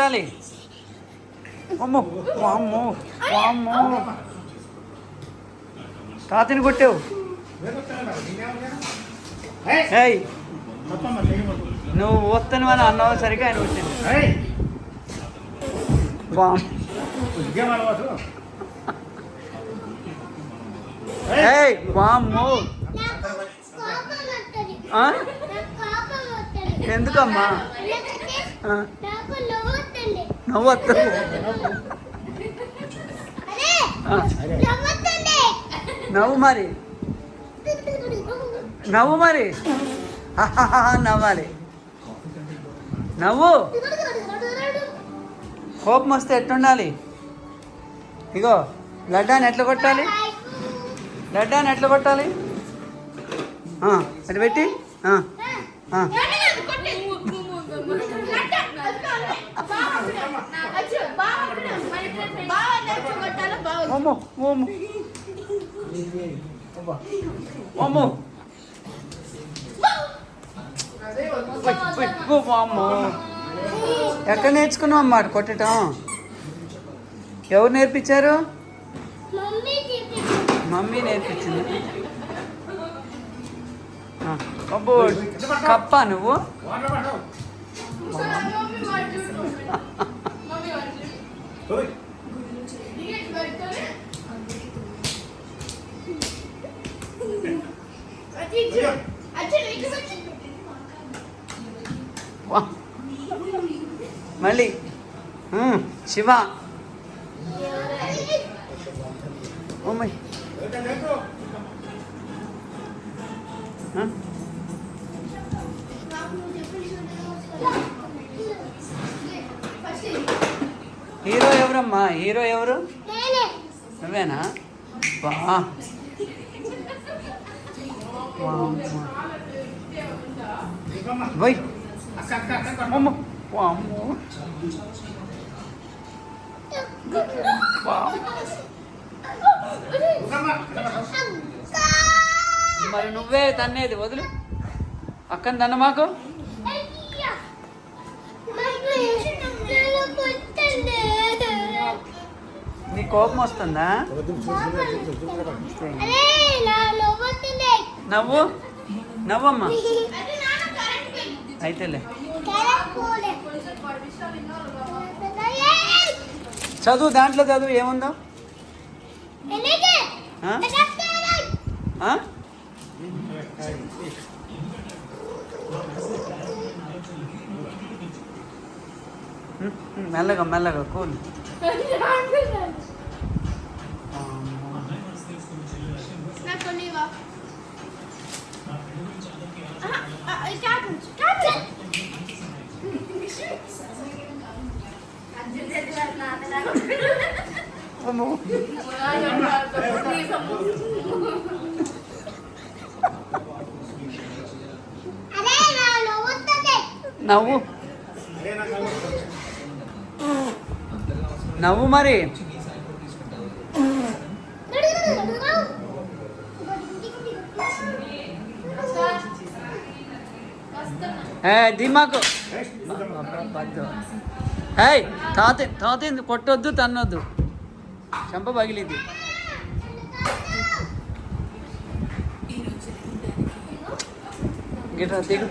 కొట్టాలి? అమ్మో వామ్మో వామ్మో తాతని కొట్టావు. ఏయ్ నువ్వు వస్తాను అని అన్నావు సరిగా ఆయన వచ్చింది. ఏయ్ వామ్మో ఎందుకమ్మా నవ్వు వస్తుంది? నవ్వు మరి నవ్వు మరి నవ్వాలి. నవ్వు. కోపం వస్తే ఎట్లుండాలి? ఇగో లడ్డాని ఎట్లా కొట్టాలి? లడ్డాని ఎట్లా కొట్టాలి? అటు పెట్టి అమ్మో అమ్మో అమ్మో అమ్మో ఎక్కడ నేర్చుకున్నావు అమ్మా కొట్టడం? ఎవరు నేర్పించారు? మమ్మీ నేర్పించింది. అబ్బో కప్ప నువ్వు? మళ్ళీ శివ ఓమయ్ హీరో ఎవరమ్మా? హీరో ఎవరు? నువ్వేనా? బా పోయి అమ్మో వామ్మో మరి నువ్వే తన్నేది వదులు. అక్కని తన్న మాకు. నీ కోపం వస్తుందా? నవ్వు నవ్వమ్మా. అయితేలే చదువు, దాంట్లో చదువు ఏముందో? మెల్లగా మెల్లగా కూల్. నవ్వు నవ్వు మరి. దిమాకు తాత కొట్టొద్దు, తన్నొద్దు, చెంప పగిలింది. గిట్రా దిగు.